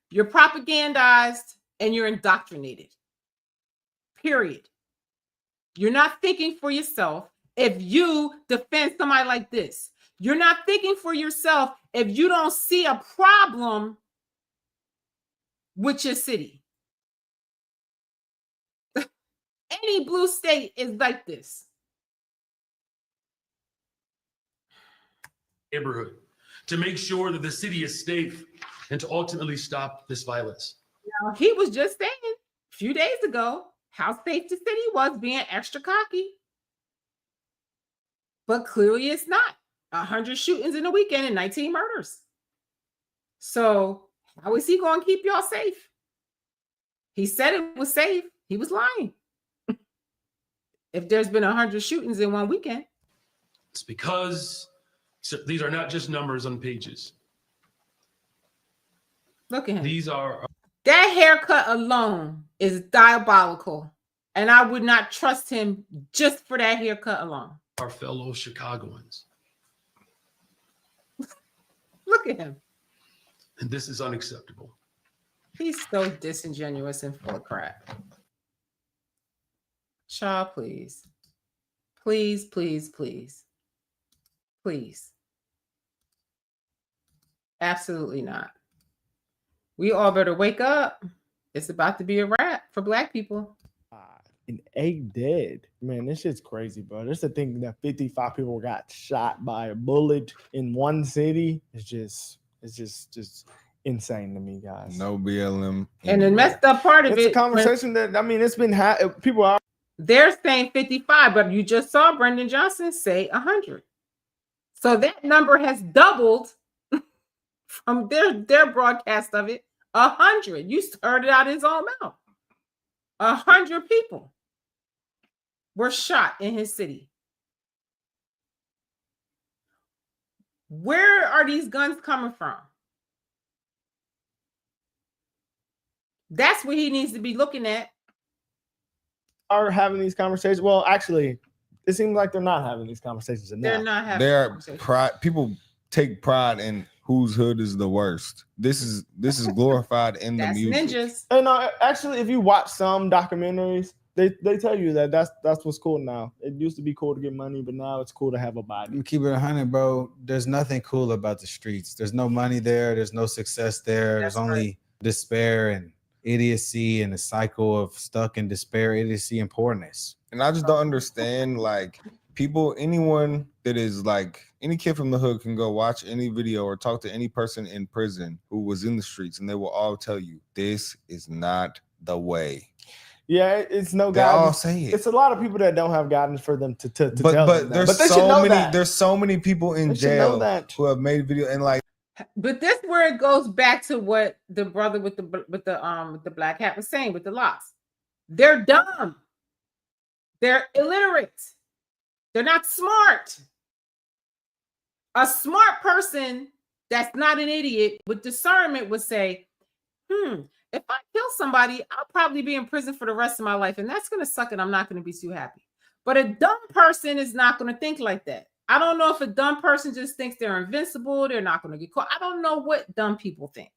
You're propagandized and you're indoctrinated. Period. You're not thinking for yourself if you defend somebody like this. You're not thinking for yourself if you don't see a problem with your city. Any blue state is like this. Neighborhood to make sure that the city is safe and to ultimately stop this violence. Now, he was just saying a few days ago how safe the city was, being extra cocky. But clearly it's not. 100 shootings in a weekend and 19 murders. So how is he going to keep y'all safe? He said it was safe. He was lying. If there's been 100 shootings in one weekend. It's because these are not just numbers on pages. Look at him. These are That haircut alone is diabolical. And I would not trust him just for that haircut alone. our fellow Chicagoans. Look at him. And this is unacceptable. He's so disingenuous and full of crap. Child, please. Please, please, please. Please. Absolutely not. We all better wake up. It's about to be a wrap for Black people. And 8 dead. Man, this shit's crazy, bro. There's the thing that 55 people got shot by a bullet in one city. It's just insane to me, guys. No BLM. And the messed up part of It's it, a conversation that, I mean, it's been people are. they're saying 55, but you just saw Brendan Johnson say 100. So that number has doubled from their broadcast of it. 100. You heard it out of his own mouth. 100 people were shot in his city. Where are these guns coming from? That's what he needs to be looking at. Are having these conversations. Well, actually, it seems like they're not having these conversations enough. They're not having They're conversations. pride. People take pride in whose hood is the worst. This is glorified in the That's music. ninjas. And actually, if you watch some documentaries, they tell you that that's what's cool now. It used to be cool to get money, but now it's cool to have a body. Keep it 100, bro. There's nothing cool about the streets. There's no money there. There's no success there. That's There's only despair and idiocy and a cycle of stuck in despair, idiocy, and poorness. And I just don't understand, like, people, anyone that is like, any kid from the hood can go watch any video or talk to any person in prison who was in the streets, and they will all tell you this is not the way. Yeah, it's no They all guidance. say it. It's a lot of people that don't have guidance for them to tell them But that. there's But they should so know many that. there's so many people in They should know jail that. who have made video, and like, But this where it goes back to what the brother with the black hat was saying with the locks. They're dumb. They're illiterate. They're not smart. A smart person that's not an idiot with discernment would say, if I kill somebody, I'll probably be in prison for the rest of my life, and that's going to suck, and I'm not going to be too happy. But a dumb person is not going to think like that. I don't know if a dumb person just thinks they're invincible, they're not going to get caught. I don't know what dumb people think.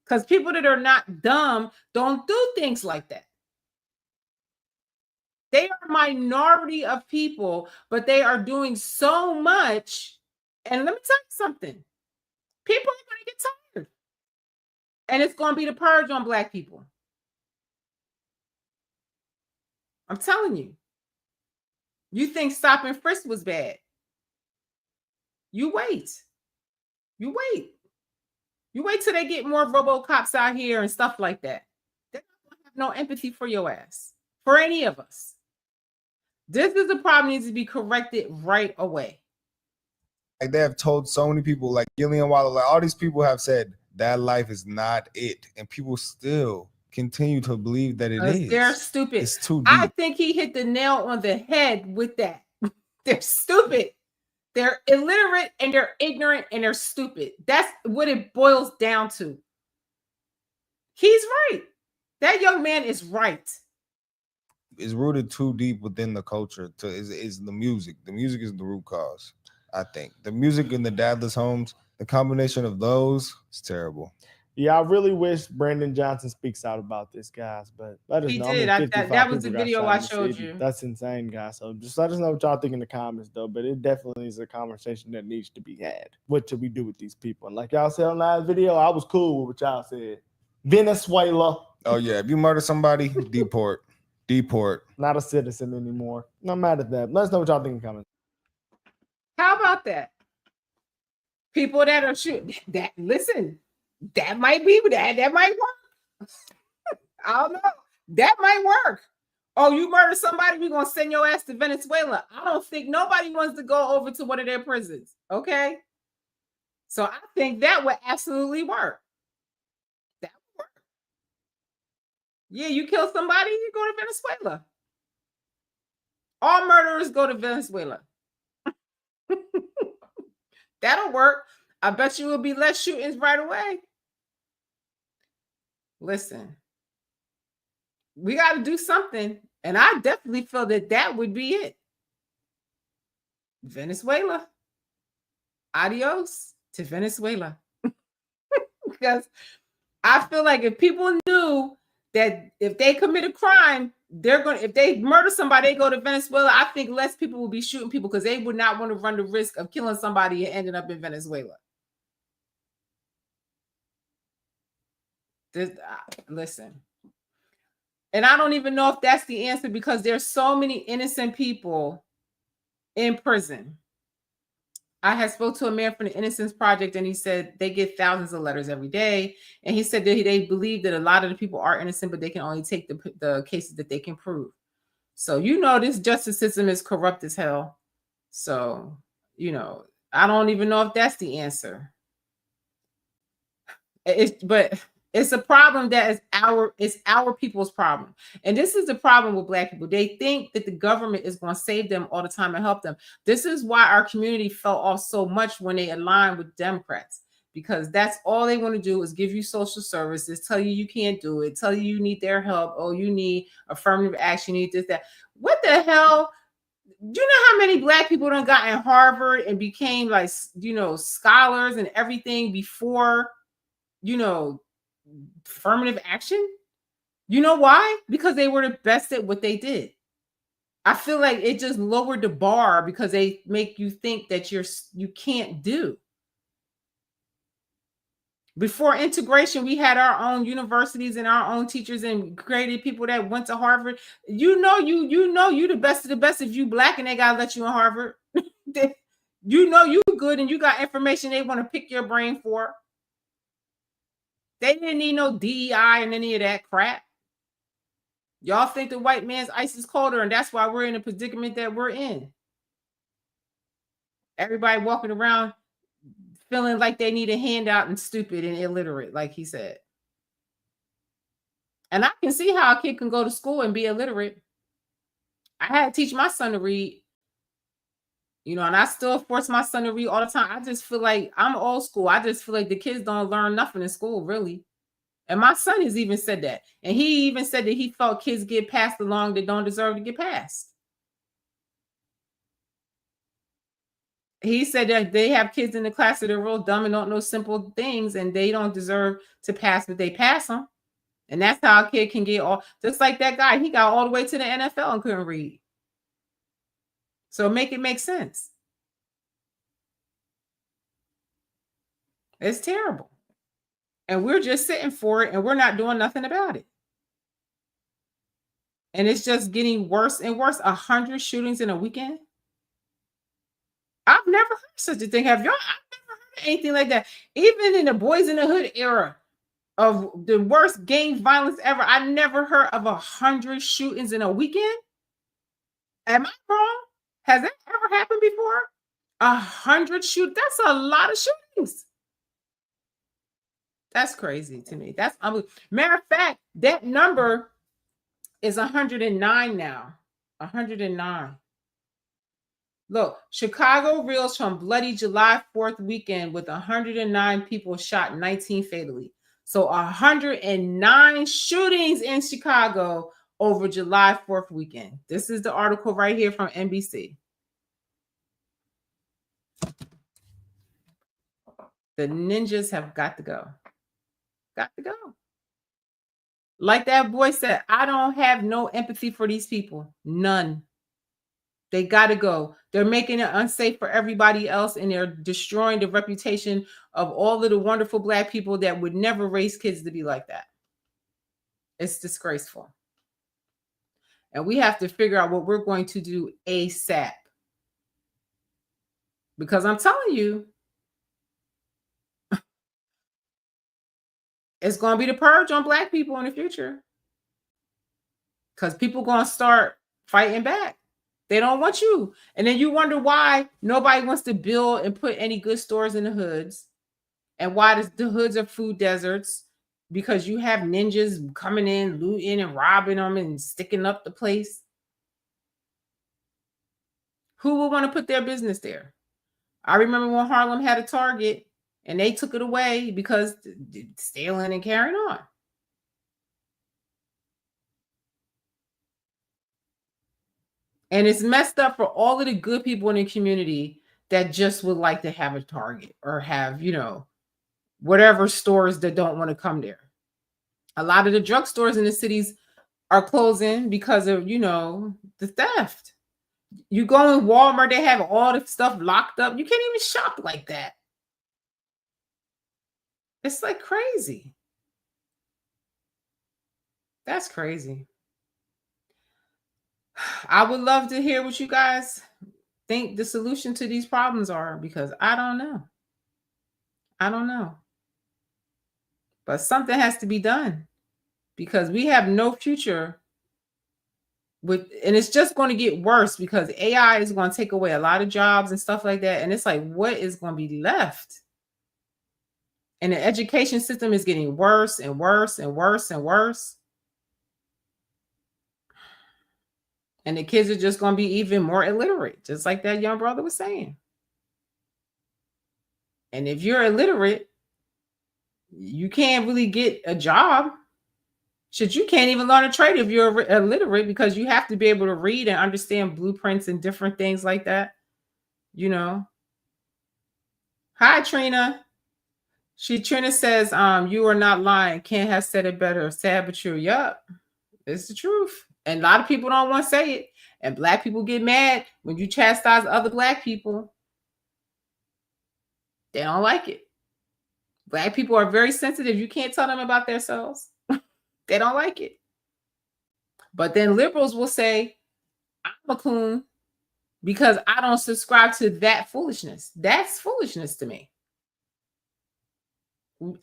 Because people that are not dumb don't do things like that. They are a minority of people, but they are doing so much. And let me tell you something. People are going to get tired. And it's going to be the purge on Black people. I'm telling you. You think stop and frisk was bad. You wait. You wait. You wait till they get more RoboCops out here and stuff like that. They're not going to have no empathy for your ass. For any of us. This is a problem that needs to be corrected right away. they have told so many people, like Gillian Waller, like all these people have said that life is not it, and people still continue to believe that it is. They're stupid. It's too deep. I think he hit the nail on the head with that. They're stupid. They're illiterate and they're ignorant and they're stupid. That's what it boils down to. He's right. That young man is right. It's rooted too deep within the culture. Is the music. The music is the root cause. I think the music in the dadless homes, the combination of those, is terrible. Yeah, I really wish Brendan Johnson speaks out about this, guys. But let us He know. did. I mean, 55 that was the people got video shot I in the showed city. you. That's insane, guys. So just let us know what y'all think in the comments, though. But it definitely is a conversation that needs to be had. What should we do with these people? And like y'all said on last video, I was cool with what y'all said. Venezuela, Oh yeah, if you murder somebody, deport. not a citizen anymore. Not mad at that. Let us know what y'all think in the comments. How about that? People that are shooting that, listen, that might be that might work. I don't know. That might work. Oh, you murder somebody, we're gonna send your ass to Venezuela. I don't think nobody wants to go over to one of their prisons. Okay. So I think that would absolutely work. That would work. Yeah, you kill somebody, you go to Venezuela. All murderers go to Venezuela. That'll work. I bet you will be less shootings right away. Listen, we got to do something. And I definitely feel that that would be it. Venezuela. Adios to Venezuela. Because I feel like if people knew that if they commit a crime, if they murder somebody, they go to Venezuela, I think less people will be shooting people because they would not want to run the risk of killing somebody and ending up in Venezuela. Listen. And I don't even know if that's the answer because there's so many innocent people in prison. I had spoke to a man from the Innocence Project, and he said they get thousands of letters every day. And he said that they believe that a lot of the people are innocent, but they can only take the cases that they can prove. So, this justice system is corrupt as hell. So, I don't even know if that's the answer. But it's a problem that is our people's problem. And this is the problem with Black people. They think that the government is going to save them all the time and help them. This is why our community fell off so much when they aligned with Democrats, because that's all they want to do is give you social services, tell you can't do it, tell you need their help. Oh, you need affirmative action, you need this, that. What the hell? Do you know how many Black people done got in Harvard and became like, scholars and everything before, affirmative action? You know why? Because they were the best at what they did. I feel like it just lowered the bar because they make you think that you can't do. Before integration, we had our own universities and our own teachers and created people that went to Harvard. You the best of the best if you Black and they gotta let you in Harvard. You good and you got information they want to pick your brain for. They didn't need no DEI and any of that crap. Y'all think the white man's ice is colder, and that's why we're in the predicament that we're in. Everybody walking around feeling like they need a handout and stupid and illiterate, like he said. And I can see how a kid can go to school and be illiterate. I had to teach my son to read, and I still force my son to read all the time. I just feel like I'm old school. I just feel like the kids don't learn nothing in school, really. And my son has even said that. And he even said that he felt kids get passed along that don't deserve to get passed. He said that they have kids in the class that are real dumb and don't know simple things, and they don't deserve to pass, but they pass them. And that's how a kid can get all, just like that guy. He got all the way to the NFL and couldn't read. So make it make sense. It's terrible. And we're just sitting for it, and we're not doing nothing about it. And it's just getting worse and worse. 100 shootings in a weekend. I've never heard such a thing. Have y'all? I've never heard of anything like that. Even in the Boys in the Hood era of the worst gang violence ever, I never heard of 100 shootings in a weekend. Am I wrong? Has that ever happened before? 100 shootings. That's a lot of shootings. That's crazy to me. That's matter of fact, that number is 109 now. 109. Look, Chicago reels from bloody July 4th weekend with 109 people shot, 19 fatally. So 109 shootings in Chicago over July 4th weekend. This is the article right here from NBC. The ninjas have got to go. Got to go. Like that boy said, I don't have no empathy for these people. None. They got to go. They're making it unsafe for everybody else, and they're destroying the reputation of all of the wonderful Black people that would never raise kids to be like that. It's disgraceful. And we have to figure out what we're going to do ASAP. Because I'm telling you, it's going to be the purge on Black people in the future. Because people going to start fighting back. They don't want you. And then you wonder why nobody wants to build and put any good stores in the hoods. And why the hoods are food deserts. Because you have ninjas coming in, looting and robbing them and sticking up the place. Who would want to put their business there? I remember when Harlem had a Target and they took it away because stealing and carrying on. And it's messed up for all of the good people in the community that just would like to have a Target or have, you know, whatever stores that don't want to come there. A lot of the drugstores in the cities are closing because of, you know, the theft. You go in Walmart, they have all the stuff locked up. You can't even shop like that. It's like crazy. That's crazy. I would love to hear what you guys think the solution to these problems are, because I don't know. I don't know. But something has to be done, because we have no future with, and it's just going to get worse because AI is going to take away a lot of jobs and stuff like that. And it's like, what is going to be left? And the education system is getting worse and worse and worse and worse. And the kids are just going to be even more illiterate, just like that young brother was saying. And if you're illiterate, you can't really get a job. Shit, you can't even learn a trade if you're illiterate, because you have to be able to read and understand blueprints and different things like that. You know. Hi, Trina. Trina says, you are not lying. Can't have said it better. Sad but true. Yup. It's the truth. And a lot of people don't want to say it. And Black people get mad when you chastise other Black people. They don't like it. Black people are very sensitive. You can't tell them about themselves. They don't like it. But then liberals will say, I'm a coon because I don't subscribe to that foolishness. That's foolishness to me.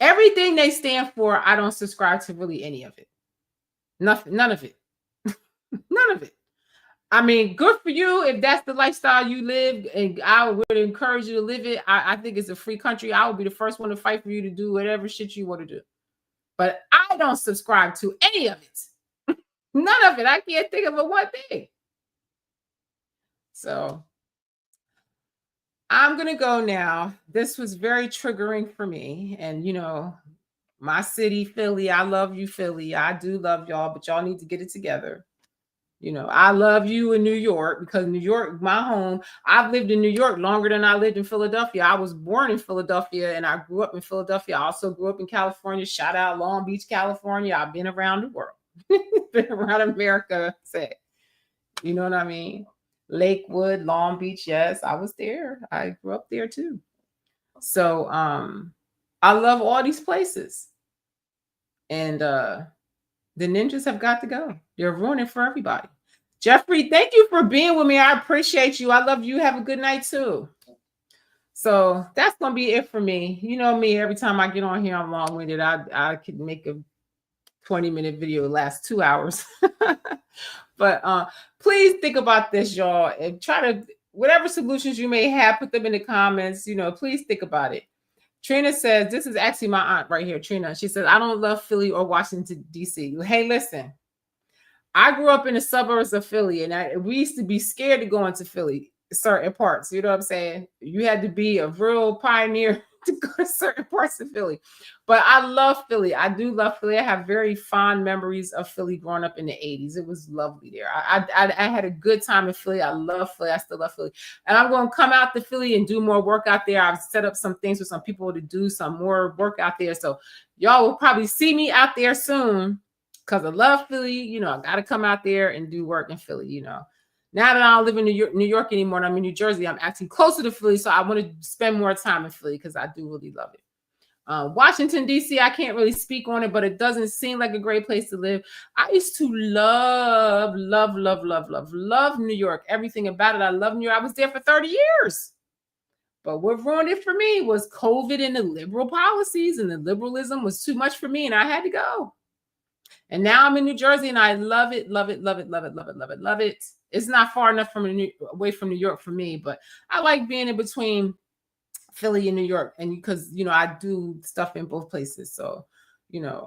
Everything they stand for, I don't subscribe to really any of it. Nothing, none of it. None of it. I mean, good for you if that's the lifestyle you live, and I would encourage you to live it. I think it's a free country. I will be the first one to fight for you to do whatever shit you want to do. But I don't subscribe to any of it. None of it. I can't think of a one thing. So I'm going to go now. This was very triggering for me. And, you know, my city, Philly, I love you, Philly. I do love y'all, but y'all need to get it together. You know, I love you in New York, because New York, my home. I've lived in New York longer than I lived in Philadelphia. I was born in Philadelphia and I grew up in Philadelphia. I also grew up in California. Shout out Long Beach, California. I've been around the world. Been around America. Say, you know what I mean? Lakewood, Long Beach. Yes, I was there. I grew up there too. So I love all these places. And the ninjas have got to go. They're ruining for everybody. Jeffrey, thank you for being with me. I appreciate you. I love you. Have a good night too. So that's going to be it for me. You know me, every time I get on here, I'm long-winded. I could make a 20-minute video last 2 hours. But please think about this, y'all, and try to, whatever solutions you may have, put them in the comments. You know, please think about it. Trina says, this is actually my aunt right here, Trina. She says, I don't love Philly or Washington, D.C. Hey, listen, I grew up in the suburbs of Philly, and we used to be scared to go into Philly, certain parts. You know what I'm saying? You had to be a real pioneer to go to certain parts of Philly. But I love Philly. I do love Philly. I have very fond memories of Philly growing up in the 80s. It was lovely there. I had a good time in Philly. I love Philly. I still love Philly. And I'm going to come out to Philly and do more work out there. I've set up some things with some people to do some more work out there. So y'all will probably see me out there soon, because I love Philly. You know, I got to come out there and do work in Philly, you know. Now that I don't live in New York anymore and I'm in New Jersey, I'm actually closer to Philly. So I want to spend more time in Philly because I do really love it. Washington, D.C., I can't really speak on it, but it doesn't seem like a great place to live. I used to love New York. Everything about it. I love New York. I was there for 30 years. But what ruined it for me was COVID and the liberal policies, and the liberalism was too much for me, and I had to go. And now I'm in New Jersey, and I love it, love it, love it, love it, love it, love it, love it. It's not far enough away from New York for me, but I like being in between Philly and New York, and because I do stuff in both places, so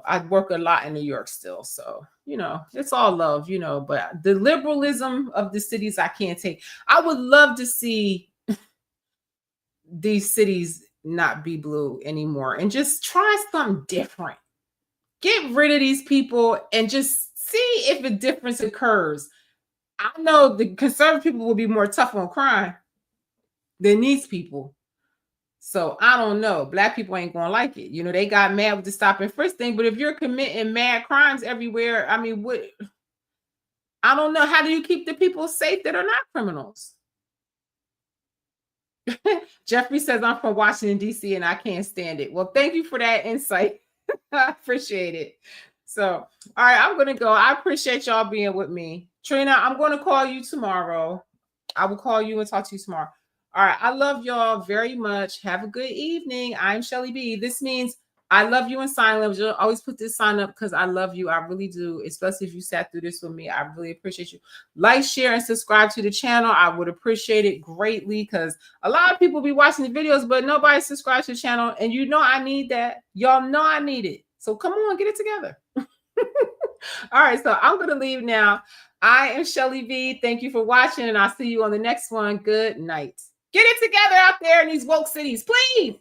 I work a lot in New York still, so it's all love, but the liberalism of the cities I can't take. I would love to see these cities not be blue anymore and just try something different. Get rid of these people and just see if a difference occurs. I know the conservative people will be more tough on crime than these people. So I don't know. Black people ain't gonna like it. They got mad with the stop and frisk thing, but if you're committing mad crimes everywhere, I mean, what? I don't know. How do you keep the people safe that are not criminals? Jeffrey says, I'm from Washington, D.C., and I can't stand it. Well, thank you for that insight. I appreciate it. So, all right, I'm going to go. I appreciate y'all being with me. Trina, I'm going to call you tomorrow. I will call you and talk to you tomorrow. All right, I love y'all very much. Have a good evening. I'm Shelly B. This means I love you in sign language. I'll always put this sign up because I love you. I really do, especially if you sat through this with me. I really appreciate you. Like, share, and subscribe to the channel. I would appreciate it greatly because a lot of people be watching the videos, but nobody subscribes to the channel. And I need that. Y'all know I need it. So come on, get it together. All right, so I'm going to leave now. I am Shelly V. Thank you for watching, and I'll see you on the next one. Good night. Get it together out there in these woke cities, please.